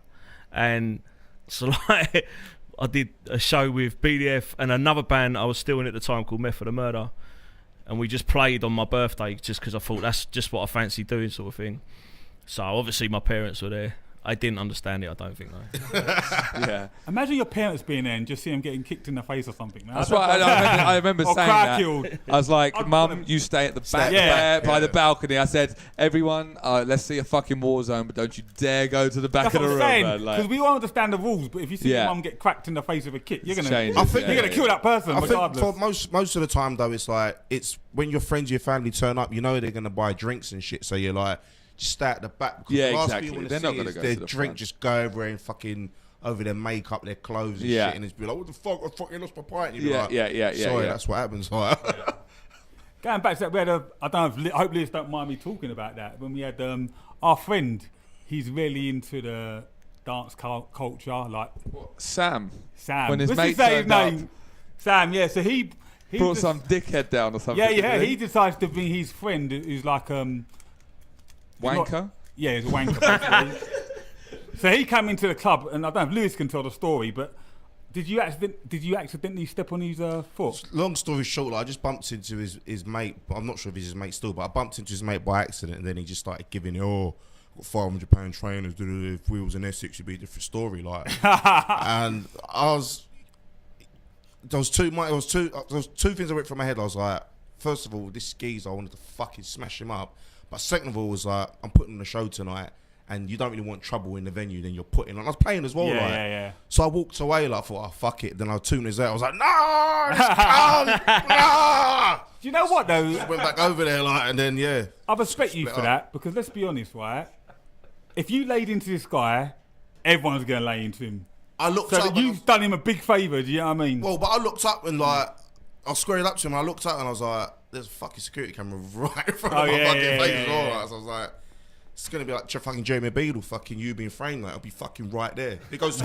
and so like I did a show with BDF and another band I was still in at the time called Method of Murder, and we just played on my birthday just because I thought that's just what I fancy doing, sort of thing. So obviously my parents were there. I didn't understand it, I don't think, though. Yeah. Imagine your parents being there and just see them getting kicked in the face or something. Man. That's right. I remember saying that. Killed. I was like, Mum, you stay at the back by the balcony. I said, everyone, let's see a fucking war zone, but don't you dare go to the back of the room. Because we won't understand the rules, but if you see your mum get cracked in the face with a kick, you're gonna kill that person. I regardless. think for most of the time, though, it's when your friends, your family turn up, you know they're gonna buy drinks and shit. So you're like, just stay at the back. Yeah, the last exactly. thing you They're not going to go their to the drink front. just go over and fucking over their makeup, their clothes and shit, and it's be like, what the fuck? I fucking lost my pint. And you're like, sorry, that's what happens. Going back to that, we had I don't know. I hope Liz don't mind me talking about that. When we had our friend, he's really into the dance culture, like Sam. When his What's mate his name? turned up, Sam. Yeah. So he brought some dickhead down or something. Yeah. He decides to bring his friend, who's like wanker? Yeah, he's a wanker, basically. So he came into the club, and I don't know if Lewis can tell the story, but did you accidentally step on his foot? Long story short, I just bumped into his mate. I'm not sure if he's his mate still, but I bumped into his mate by accident, and then he just started giving got £500 trainers, if we was in Essex, it'd be a different story. Like, and there was two things that went through my head. I was like, first of all, this geezer, I wanted to fucking smash him up. But second of all, was like, I'm putting on a show tonight, and you don't really want trouble in the venue. Then you're putting on. I was playing as well, Yeah. So I walked away, like, I thought, oh fuck it. Then I 2 minutes later, I was like, no, this cunt, no. Do you know what though? Went back over there, like, and then I respect you for that, because let's be honest, right? If you laid into this guy, everyone's gonna lay into him. I looked up. You've done him a big favour. Do you know what I mean? Well, but I looked up and like, I squared up to him. And I looked up and I was like, there's a fucking security camera right in front of my fucking face. Right. So I was like, it's gonna be like fucking Jeremy Beadle, fucking you being framed. Like, I'll be fucking right there. If it goes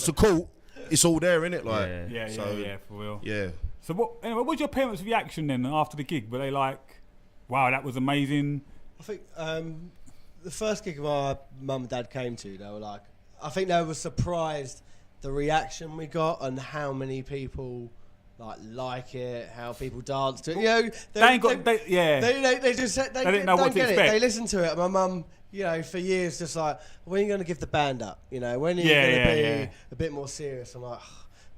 to court, it's all there, innit? Like, yeah, for real. Yeah. So what was your parents' reaction then after the gig? Were they like, wow, that was amazing? I think the first gig my mum and dad came to, they were like, I think they were surprised the reaction we got and how many people like it, how people dance to it. You know, they just they didn't know what to expect. They listened to it. My mum, you know, for years just like, when are you going to give the band up? You know, when are you going to be a bit more serious? I'm like,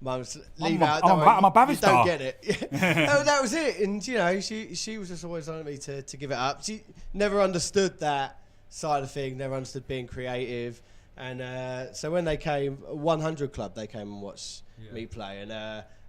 Mum, leave out. I'm a Bavi star. Don't get it. that was it. And you know, she was just always wanting me to give it up. She never understood that side of things. Never understood being creative. And so when they came, 100 Club, they came and watched me play,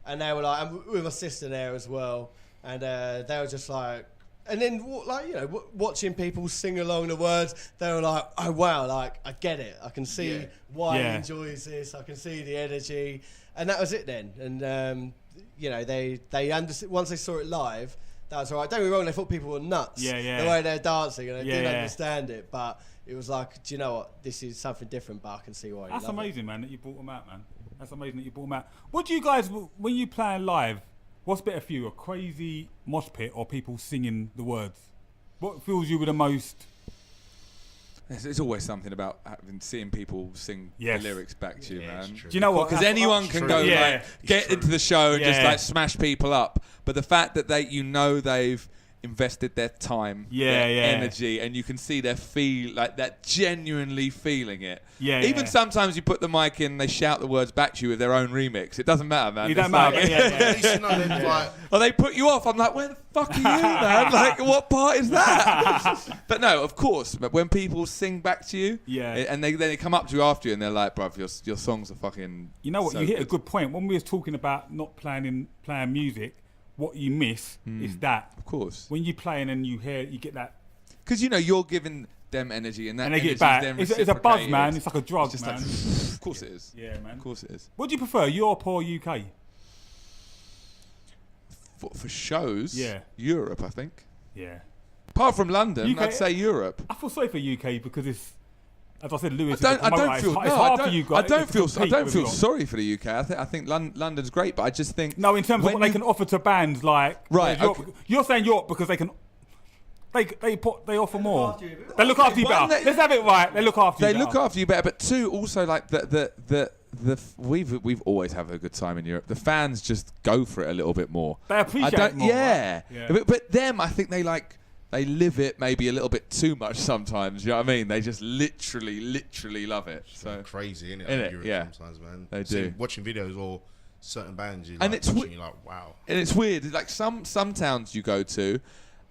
and they were like, and with my sister there as well, and they were just like, and then like, you know, watching people sing along the words, they were like, oh wow, like I get it, I can see why he enjoys this, I can see the energy, and that was it then. And you know, they understood once they saw it live. That was all right. Don't get me wrong, they thought people were nuts. The way they're dancing, and they didn't understand it, but it was like, do you know what? This is something different, but I can see why. That's amazing, man, that you brought them out, man. That's amazing that you brought them out. What do you guys, when you play live, what's better for you, a crazy mosh pit or people singing the words? What fills you with the most? It's always something about seeing people sing the lyrics back to you, man. Do you know what? Because anyone can go get into the show and just like smash people up, but the fact that they've invested their time, their energy, and you can see their that genuinely feeling it. Even sometimes you put the mic in, they shout the words back to you with their own remix. It doesn't matter, man. It doesn't matter. Or they put you off. I'm like, where the fuck are you, man? Like, what part is that? But no, of course. But when people sing back to you, and they come up to you after you, and they're like, bruv, your songs are fucking. You know what? You hit a good point. When we was talking about not playing music, what you miss is that. Of course. When you play and you get that. Because, you know, you're giving them energy and that and they energy get back. Is it's a buzz, man. It's like a drug, man. Like, of course it is. Yeah, man. Of course it is. What do you prefer, Europe or UK? For shows? Europe, I think. Yeah. Apart from London, UK, I'd say Europe. I feel sorry for UK because it's as I said, Lewis. I don't feel. It's hard for you guys. I don't feel Sorry. sorry for the UK. I think London's great, but I just think No, in terms of what they can offer to bands, like Right, Europe, okay. you're saying Europe because they can. They offer more. They look after you One, better. Let's have it right. They look after you. they look after you better, but two, also like we've always had a good time in Europe. The fans just go for it a little bit more. They appreciate it more. Yeah, right? But them, I think they live it maybe a little bit too much sometimes. You know what I mean? They just literally love it. So Crazy, isn't it? Innit? Europe Yeah. sometimes, man. They See, do. Watching videos or certain bands, you And like it's watching, you're like, wow. And it's weird. Like some towns you go to,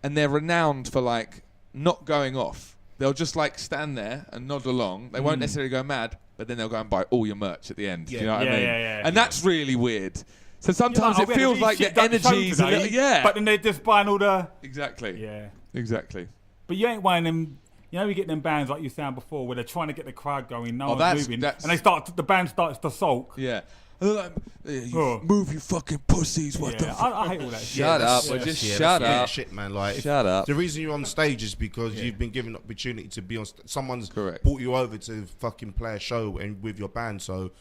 and they're renowned for like not going off. They'll just like stand there and nod along. They won't necessarily go mad, but then they'll go and buy all your merch at the end. Yeah. You know what I mean? Yeah. And that's really weird. So sometimes You're like, it feels like the energy's a little, yeah. But then they're just buying all the. Exactly. Yeah. Exactly. But you ain't one of them. You know, we get them bands like you saying before, where they're trying to get the crowd going, no one's moving, and the band starts to sulk. Yeah. Move you fucking pussies. What the fuck? I hate all that shit. Shut up. Or just shut that's up. shit, man. Like, Shut up. The reason you're on stage is because you've been given the opportunity to be on. Someone's Correct. brought you over to fucking play a show and with your band. So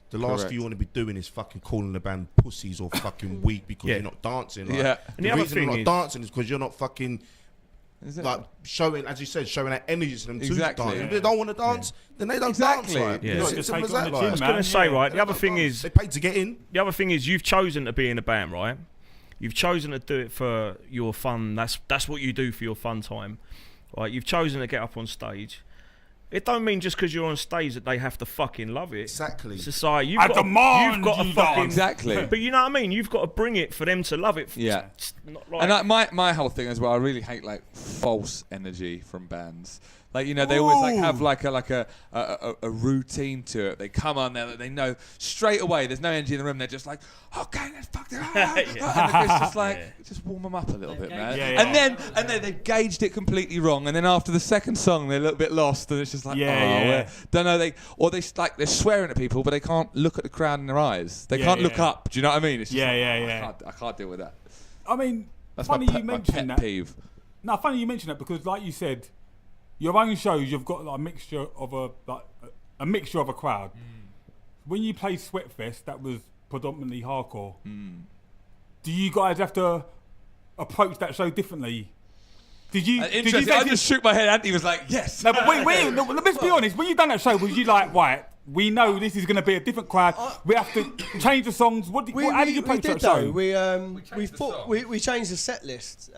the last Correct. thing you want to be doing is fucking calling the band pussies or fucking weak because you're not dancing. Like, Yeah. The And the other reason you're thing not is- dancing is because you're not fucking. Is it? Like showing, as you said, showing that energy to them Exactly. to dance. Yeah. If they don't want to dance, then they don't Exactly. dance. Like, Yeah. You know, Just it's simple as take it on that. the Like. chin, I was man. going to say, right, the They other don't thing dance. is, they paid to get in. the other thing is, you've chosen to be in a band, right? You've chosen to do it for your fun. That's what you do for your fun time, right? You've chosen to get up on stage. It don't mean just because you're on stage that they have to fucking love it. Exactly. Society, I you've got demand to you fucking dance. Exactly. But you know what I mean? You've got to bring it for them to love it. Yeah. It's not like, And my whole thing as well, I really hate like false energy from bands. Like, you know, they always like have like a routine to it. They come on there, they know straight away. There's no energy in the room. They're just like, okay, let's fuck it. And it's just like, just warm them up a little bit, man. Yeah, yeah. And then they've gauged it completely wrong. And then after the second song, they're a little bit lost, and it's just like, don't know. They're swearing at people, but they can't look at the crowd in their eyes. They can't look up. Do you know what I mean? It's just I can't deal with that. I mean, That's funny my you mentioned pet that. peeve. No, funny you mentioned that because, like you said, your own shows you've got like a mixture of a crowd. When you play Sweatfest, that was predominantly hardcore. Do you guys have to approach that show differently? Did you? Interesting. I just shook my head. Andy was like, "Yes." No, but wait. No, let's be honest. When you done that show, was you like, right? We know this is going to be a different crowd. We have to change the songs. How did you approach that show? We changed the set list.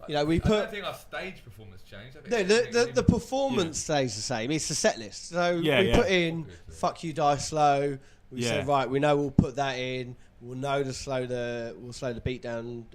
You know, we put. think our stage performance changed. No, the performance stays the same. It's the set list. So we put in "Fuck You, Die Slow." We said, right, we know we'll put that in. We'll know to slow the beat down.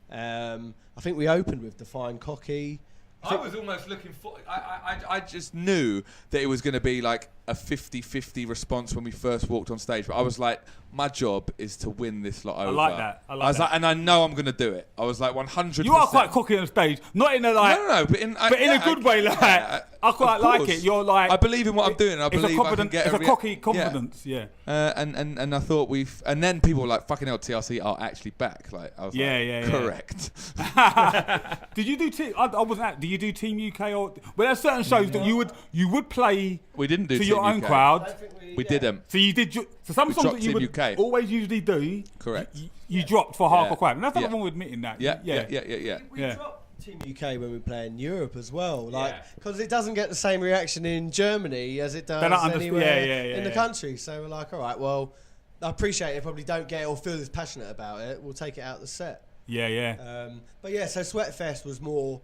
I think we opened with "Define Cocky." I was almost looking for. I just knew that it was going to be like a 50-50 response when we first walked on stage. But I was like, my job is to win this lot over. I like that. I was like, and I know I'm going to do it. I was like 100%. You are quite cocky on stage, not in a like. No, but in a good way. Like I quite like it. You're like. I believe in what I'm doing. And I believe I can get it's a cocky confidence. Yeah. And I thought and then people were like, fucking hell, TRC are actually back. Like I was correct. Did you do I wasn't at. Do you do Team UK or? Well, there are certain shows that you would play. We didn't do to Team your own UK. crowd. We didn't. So you did. So some songs that you Team would UK. always usually do. Correct. You dropped for hardcore crowd, and that's not wrong with admitting that. Yeah. We dropped Team UK when we play in Europe as well, like because it doesn't get the same reaction in Germany as it does anywhere in the country. So we're like, all right, well, I appreciate they probably don't get it or feel as passionate about it. We'll take it out the set. But yeah, so Sweatfest was more,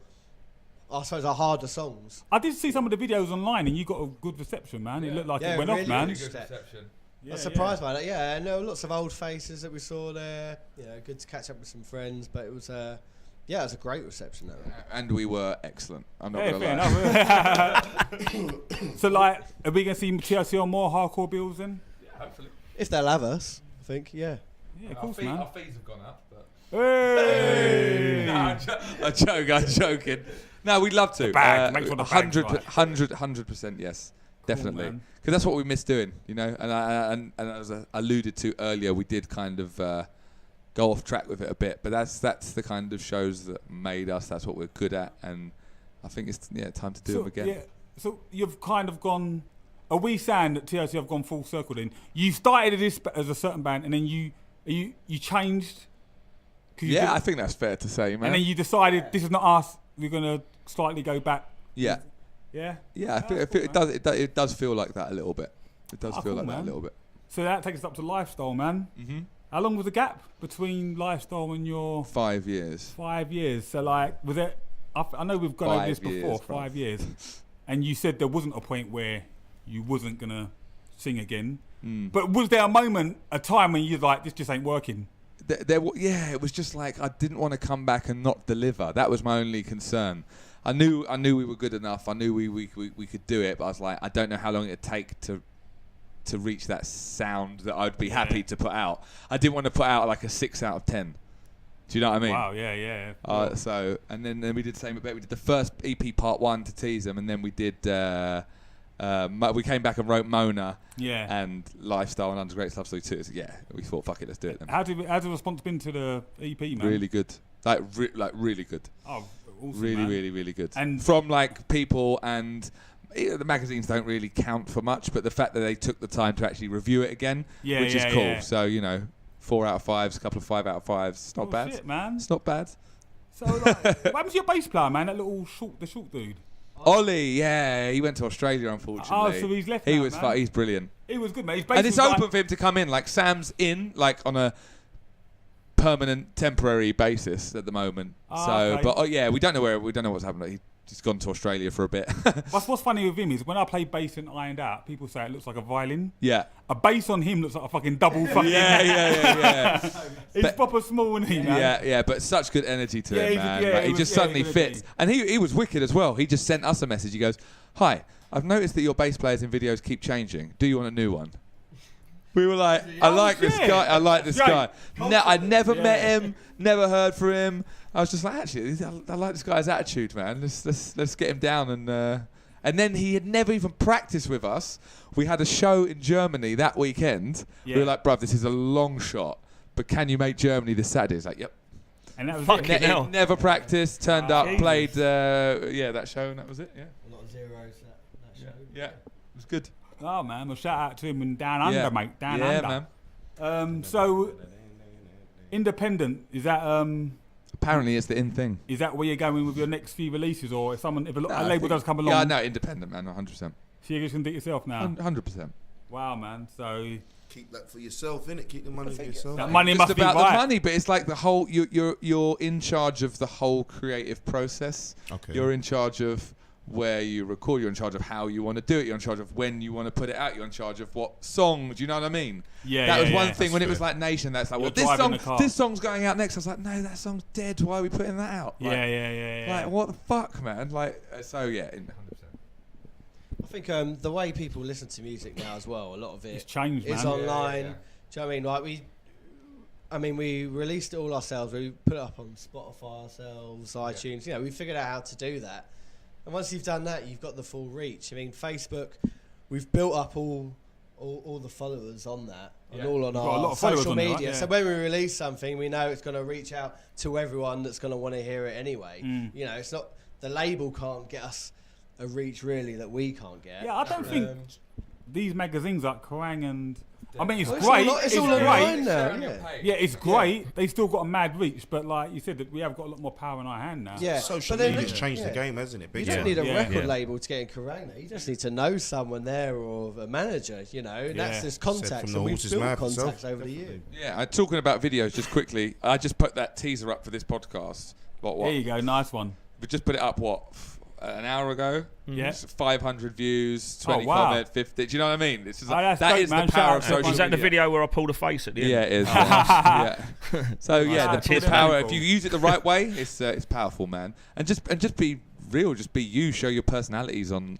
I suppose, our harder songs. I did see some of the videos online, and you got a good reception, man. It looked like it went off, man. Really good reception. I was surprised by that. Yeah, and there were lots of old faces that we saw there. You know, good to catch up with some friends. But it was, it was a great reception. And we were excellent. I'm not Yeah, going to fair lie. enough. So, like, are we going to see TRC on more hardcore bills then? Yeah, hopefully. If they'll have us, I think. Yeah. Yeah, of course, man. Our fees have gone up. But Hey! No, I'm joking. No, we'd love to. Make sure the bag's right. 100% yes. Definitely. Man. Because that's what we miss doing, you know. And as I alluded to earlier, we did kind of go off track with it a bit. But that's the kind of shows that made us. That's what we're good at. And I think it's time to do them again. Yeah. So you've kind of gone. Are we saying that TRC have gone full circle? Then you started as a certain band, and then you changed. Yeah, I think that's fair to say, man. And then you decided this is not us. We're gonna slightly go back. Yeah. Yeah. Yeah, I feel it does feel like that a little bit. It does feel like that a little bit. So that takes us up to Lifestyle, man. Mm-hmm. How long was the gap between Lifestyle and your 5 years? 5 years. So like, was it? I know we've gone over this before. 5 years, and you said there wasn't a point where you wasn't gonna sing again. But was there a time when you're like, this just ain't working? It was just like I didn't want to come back and not deliver. That was my only concern. I knew we were good enough. I knew we could do it, but I was like, I don't know how long it'd take to reach that sound that I'd be happy to put out. I didn't want to put out like a 6 out of 10. Do you know what I mean? Wow, yeah. So and then we did the same. We did the first EP part 1 to tease them, and then we did. We came back and wrote Mona. Yeah. And Lifestyle and Under Great Love Story 2. So we thought, fuck it, let's do it then. How's the response been to the EP, man? Really good. Like really good. Oh, awesome, really, man. really, really good. And from like people and the magazines don't really count for much, but the fact that they took the time to actually review it again, which is cool. Yeah. So 4 out of 5s, a couple of 5 out of 5s. It's not bad, shit, man. It's not bad. So like, what happened to your bass player, man? That little short dude. Ollie, yeah, he went to Australia, unfortunately. Oh, so he's left. He's brilliant. He was good, mate. And it's open for him to come in. Like Sam's in, like on a permanent, temporary basis at the moment. Okay. But we don't know what's happened. He's gone to Australia for a bit. What's funny with him is when I play bass in Ironed Out, people say it looks like a violin. Yeah. A bass on him looks like a fucking double fucking. Yeah. He's proper small, isn't he, man? Yeah, but such good energy to him, man. Yeah, he just suddenly fits. And he was wicked as well. He just sent us a message. He goes, "Hi, I've noticed that your bass players in videos keep changing. Do you want a new one?" We were like, I like this guy. I'd never met him, never heard from him. I was just like, actually, I like this guy's attitude, man. Let's get him down. And then he had never even practiced with us. We had a show in Germany that weekend. Yeah. We were like, bruv, this is a long shot, but can you make Germany this Saturday? He's like, yep. And that was fucking hell. Never practiced, turned up, played, that show, and that was it, yeah. A lot of zeros that show. Yeah, it was good. Oh, man, well, shout out to him and Down Under, mate. Down Under. Man. So, independent, is that... Apparently it's the in thing. Is that where you're going with your next few releases, or if a label does come along? Yeah, no, independent, man, 100%. So you're just going to do it yourself now? 100%. Wow, man, so... Keep that for yourself, innit? Keep the money for yourself. That money must be about the money, but it's like the whole... You're in charge of the whole creative process. Okay. You're in charge of where you record. You're in charge of how you want to do it. You're in charge of when you want to put it out. You're in charge of what song. Do you know what I mean? Yeah. That was one thing that's when true. it was like Nation. That's like, You're this song's going out next. I was like, no, that song's dead. Why are we putting that out? Like, Yeah. Like, what the fuck, man? Like, so yeah, 100%. I think the way people listen to music now as well, a lot of it It's changed, is man. online. Do you know what I mean? Like we released it all ourselves. We put it up on Spotify ourselves, iTunes. We figured out how to do that. And once you've done that, you've got the full reach. I mean, Facebook, we've built up all the followers on that, and all on our social media. Right? Yeah. So when we release something, we know it's going to reach out to everyone that's going to want to hear it anyway. It's not, the label can't get us a reach really that we can't get. Yeah, I don't think these magazines like Kerrang and... I mean, it's Well, great. it's all online now. Yeah, it's great. They still got a mad reach, but like you said, that we have got a lot more power in our hand now. Yeah, Social but then- media's changed the game, hasn't it? You Big don't time. need a Yeah. record label to get in Kerrang! You just need to know someone there or a manager, That's just contacts. from the And we've horse's built mouth itself. contacts over the years. Yeah, talking about videos, just quickly, I just put that teaser up for this podcast. What? There you go, nice one. We just put it up, an hour ago? Yeah. It's 500 views, 20 wow. comments, 50. Do you know what I mean? This is that's that dope, is man. the power of Shout out social to Is that the media. video where I pulled a face at the end? Yeah, it is. Yeah. So yeah, Wow, the cheers, power. man. If you use it the right way, it's powerful, man. And just be real. Just be you. Show your personalities on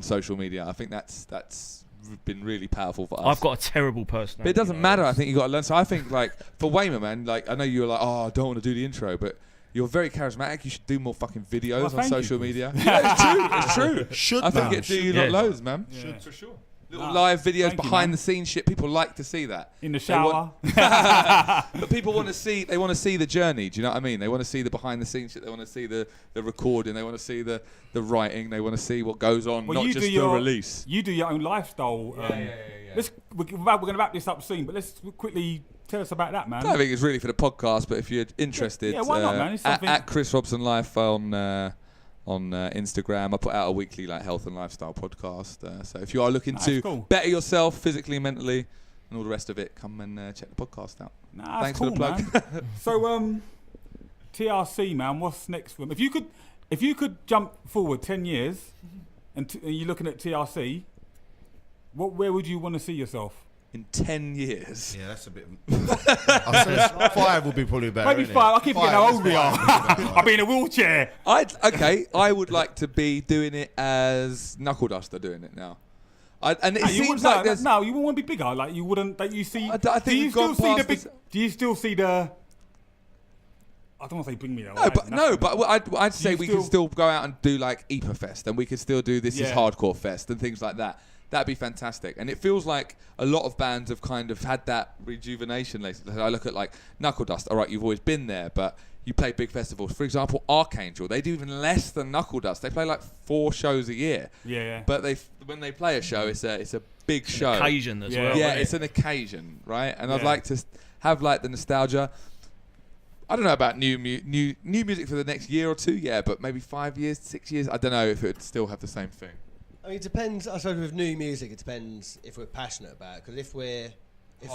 social media. I think that's been really powerful for us. I've got a terrible personality. But it doesn't matter. I think you got to learn. So I think like for Wayman, man. Like I know you were like, oh, I don't want to do the intro, but you're very charismatic. You should do more fucking videos on thank social you. media. Yeah, it's true. It's true. Should I think man. it do you Yeah. loads, man. Yeah. Should for sure. Little live videos, thank you, behind man. the scenes shit. People like to see that. In the shower. But people want to see. They want to see the journey. Do you know what I mean? They want to see the behind the scenes shit. They want to see the recording. They want to see the writing. They want to see what goes on, Well, not just the release. You do your own lifestyle. We're going to wrap this up soon, but let's quickly tell us about that, man. I don't think it's really for the podcast, but if you're interested, why not, man? It's something- at Chris Robson Life on Instagram. I put out a weekly health and lifestyle podcast. So if you are looking to better yourself physically and mentally and all the rest of it, come and check the podcast out. Thanks cool, for the plug. Man. So TRC, man, what's next for them? If you could jump forward 10 years and you're looking at TRC, where would you want to see yourself? In 10 years. Yeah, that's a bit. I'll say 5 will be probably better. Maybe 5. I keep forgetting how old we are. I'll be in a wheelchair. I would like to be doing it as Knuckle Duster doing it now. And it seems like there's... No, you wouldn't want to be bigger. Like, you wouldn't... Like, you see... I think do you we've still gone see the past big... this- Do you still see the... I don't want to say bring me that. I'd say we can still go out and do EPA Fest, and we could still do This Is Hardcore Fest and things like that. That'd be fantastic. And it feels like a lot of bands have kind of had that rejuvenation lately. I look at Knuckle Dust. All right, you've always been there, but you play big festivals. For example, Archangel, they do even less than Knuckle Dust. They play 4 shows a year. Yeah. But when they play a show, it's a big show. Occasion as well. Yeah, it's an occasion, right? And I'd like to have the nostalgia. I don't know about new music for the next year or 2, but maybe 5 years, 6 years. I don't know if it would still have the same thing. I mean, it depends. I suppose with new music, it depends if we're passionate about it. Because if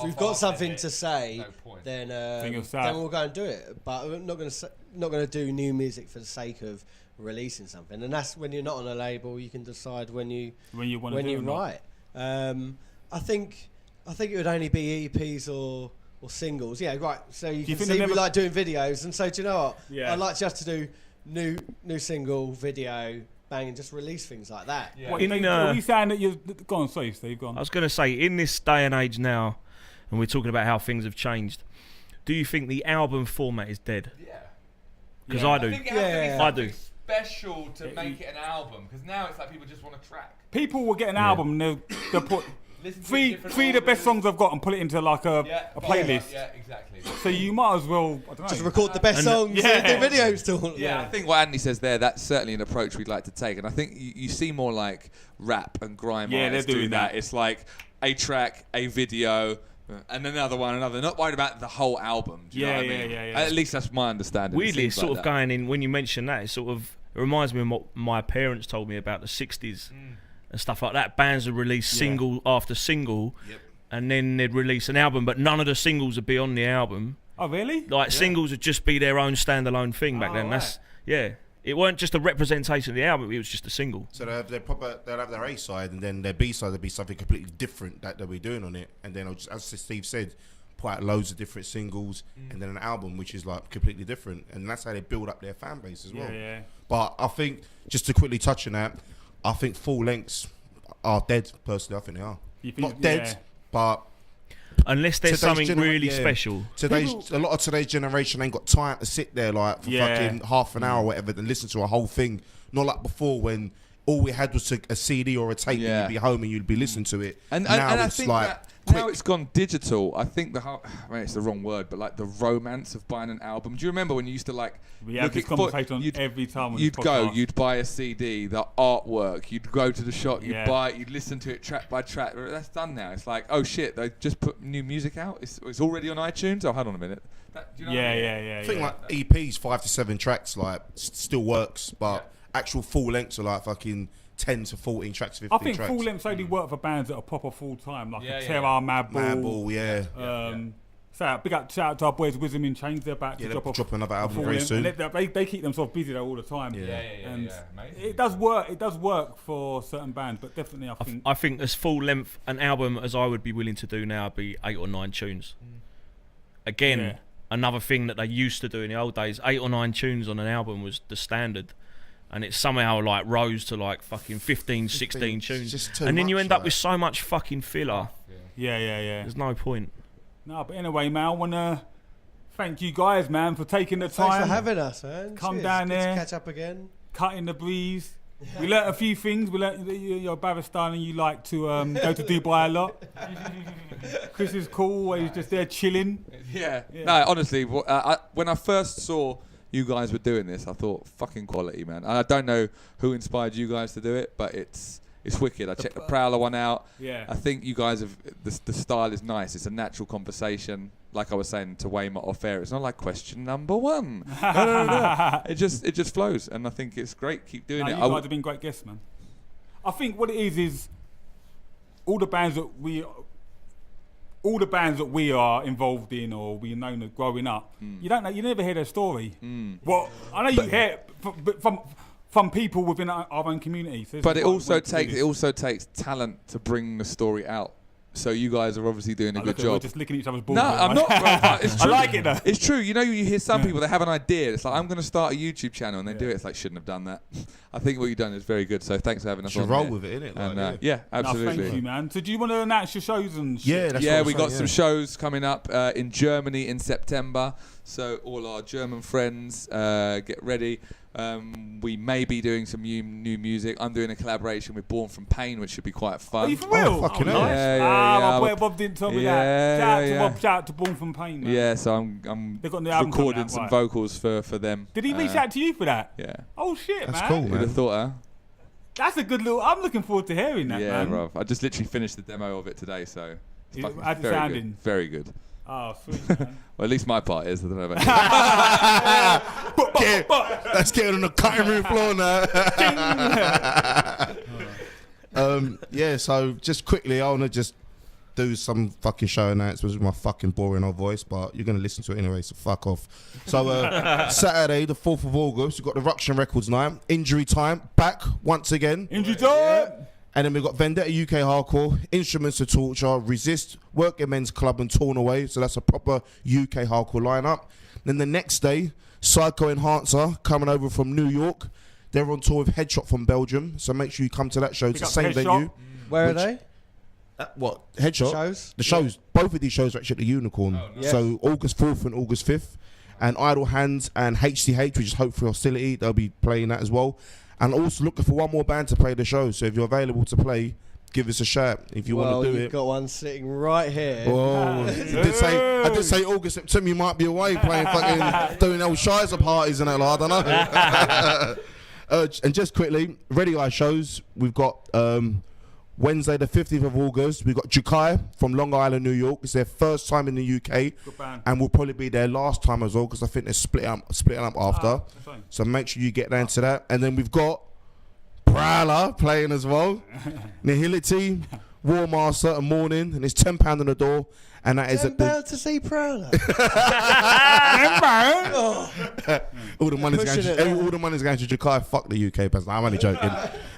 we've got something to say, then we'll go and do it. But we're not going to do new music for the sake of releasing something. And that's when you're not on a label, you can decide when you write. I think it would only be EPs or singles. Yeah, right. So you can see we like doing videos, and so do you know what? Yeah. I'd like just to do new single video. And just release things like that. Yeah. What are you saying that you're... Go on, sorry, Steve, go on. I was going to say, in this day and age now, and we're talking about how things have changed, do you think the album format is dead? Yeah. Because I do. I think it has to be I do. special to make it an album, because now it's people just want a track. People will get an album and they'll put three of the best songs I've got and put it into a playlist. Yeah, exactly. So you might as well, I don't know. Just record the best songs and do videos to Yeah, I think what Anthony says there, that's certainly an approach we'd like to take. And I think you see more rap and grime artists they're doing that. It's a track, a video, and another one, another. Not worried about the whole album. Do you know what I mean? Yeah. At least that's my understanding. Weirdly, it's sort of that. going in, when you mention that, it reminds me of what my parents told me about the 60s and stuff like that. Bands would release single after single, and then they'd release an album, but none of the singles would be on the album. Oh, really? Singles would just be their own standalone thing back then. Right. It weren't just a representation of the album, it was just a single. So they'll have their A side, and then their B side will be something completely different that they'll be doing on it. And then, as Steve said, put out loads of different singles, and then an album which is completely different. And that's how they build up their fan base as well. Yeah. But I think, just to quickly touch on that, I think full lengths are dead. Personally, I think they are. Not dead, but unless there's something really special. A lot of today's generation ain't got time to sit there for fucking half an hour or whatever and listen to a whole thing. Not like before when all we had was a CD or a tape and you'd be home and you'd be listening to it. And now I it's think that now it's gone digital. I think it's the wrong word, but the romance of buying an album. Do you remember when you used to we have this conversation every time you'd buy a CD, the artwork, you'd go to the shop, you'd buy it, you'd listen to it track by track. That's done now. It's oh shit, they just put new music out. It's already on iTunes. Oh, hold on a minute. Do you know what I mean? I think EPs 5 to 7 tracks still works, but actual full lengths are fucking 10 to 14 tracks, 15 I think tracks. full lengths only work for bands that are proper full time, like a Terror, Madball. So big shout out to our boys Wisdom in Chains. They're about to drop another album very soon. And they keep themselves busy though all the time. And it does work. It does work for certain bands, but definitely I think as full length an album as I would be willing to do now would be 8 or 9 tunes. Again, another thing that they used to do in the old days, 8 or 9 tunes on an album was the standard. And it somehow fucking 15, 16 tunes. And then you end up with so much fucking filler. Yeah. There's no point. No, but anyway, man, I want to thank you guys, man, for taking the time. Thanks for having us, man. Come down there. To catch up again. Cutting the breeze. We learnt a few things. We learnt that you're Barristan and you like to go to Dubai a lot. Chris is cool, always just there chilling. Yeah. No, honestly, when I first saw you guys were doing this, I thought, fucking quality, man. And I don't know who inspired you guys to do it, but it's wicked. I checked the Prowler one out. Yeah. I think you guys have, the style is nice. It's a natural conversation. Like I was saying to Wayne off air, it's not like question number one. No. It just flows, and I think it's great. Keep doing it. You guys have been great guests, man. I think what it is all the bands that we are involved in or we know growing up, you never hear their story. Well, I know you hear it from people within our own community. So but it also takes talent to bring the story out. So you guys are obviously doing a good job. We're just licking each other's balls. No, I'm not. Bro, it's true. I like it though. It's true. You know, you hear some people that have an idea. It's like, I'm going to start a YouTube channel, and they do it. It's like, shouldn't have done that. I think what you've done is very good. So thanks for having us on. roll here. with it, innit? And, yeah, absolutely. No, thank you, man. So do you want to announce your shows and shit? Yeah, we got some shows coming up in Germany in September. So all our German friends, get ready. We may be doing some new music. I'm doing a collaboration with Born From Pain, which should be quite fun. Are you for real? Fucking hell. Yeah, my boy Bob didn't tell me that. Shout out to Bob, shout out to Born From Pain, man. Yeah, so I'm They got the album recording coming out, some right. vocals for them. Did he reach out to you for that? Yeah. Oh shit, That's man. cool, Who'd man. have thought, huh? That's a good little. I'm looking forward to hearing that, Yeah, man. bro. I just literally finished the demo of it today, so it's fucking how's it very sounding? good. Very good. Oh, sweet, man. Well, at least my part is. I don't know about Let's get it on the cutting room floor now. Yeah, so just quickly, I want to just do some fucking show announcements with my fucking boring old voice, but you're going to listen to it anyway, so fuck off. So Saturday, the 4th of August, we've got the Ruction Records night. Injury Time, back once again. Injury time. And then we've got Vendetta UK Hardcore, Instruments of Torture, Resist, Working Men's Club and Torn Away. So that's a proper UK hardcore lineup. Then the next day, Psycho Enhancer coming over from New York. They're on tour with Headshot from Belgium. So make sure you come to that show. It's the same venue. Where are they? What? Headshot? Shows? The shows. Both of these shows are actually at the Unicorn. nice. So August 4th and August 5th. And Idle Hands and HCH, which is Hope for Hostility, they'll be playing that as well. And also looking for one more band to play the show. So if you're available to play, give us a shout if you want to do you've it. got one sitting right here. Oh, I did say August, September you might be away playing fucking doing old Shizer parties and that. Like, I don't know. And just quickly, Ready Eye shows. We've got Wednesday the 15th of August. We've got Jukai from Long Island, New York. It's their first time in the UK, and will probably be their last time as well because I think they're splitting up after. So make sure you get down to that. And then we've got Prowler playing as well. Nihility, War Master, and Morning, and it's £10 on the door. And that is at the to see Prowler. all the money's going to Jakai. Fuck the UK person. I'm only joking.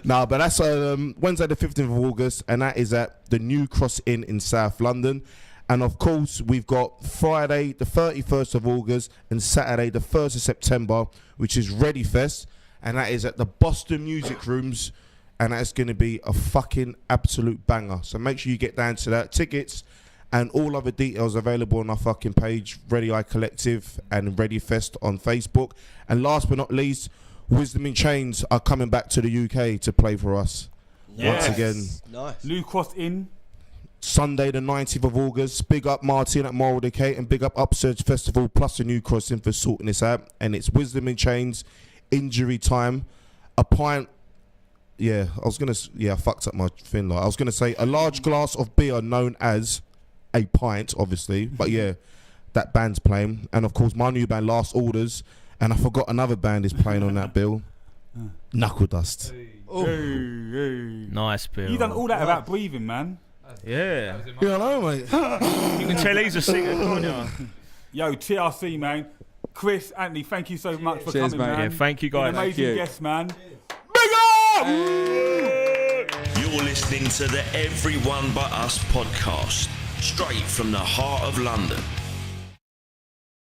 No, but that's Wednesday the 15th of August, and that is at the New Cross Inn in South London. And of course, we've got Friday the 31st of August and Saturday the 1st of September, which is Ready Fest, and that is at the Boston Music Rooms, and that's going to be a fucking absolute banger. So make sure you get down to that. Tickets and all other details available on our fucking page, Ready Eye Collective and Ready Fest on Facebook. And last but not least, Wisdom in Chains are coming back to the UK to play for us once again. Nice. New Cross Inn. Sunday the 19th of August. Big up Martin at Moral Decay and big up Upsurge Festival plus the New Cross Inn for sorting this out. And it's Wisdom in Chains, Injury Time, a pint. Yeah, I fucked up my thing. Like, I was gonna say a large glass of beer known as a pint, obviously, but yeah, that band's playing, and of course my new band Last Orders, and I forgot another band is playing on that bill. Knuckle Dust. Nice, Bill. You done all that about breathing, man. Yeah. Yeah, I know, mate. You can tell he's a singer, can't you? Yo, TRC, man. Chris, Anthony, thank you so much for Cheers, coming, mate. man. Yeah, thank you, You're guys. an amazing you. guest, man. Big up! You're listening to the Everyone But Us podcast, straight from the heart of London.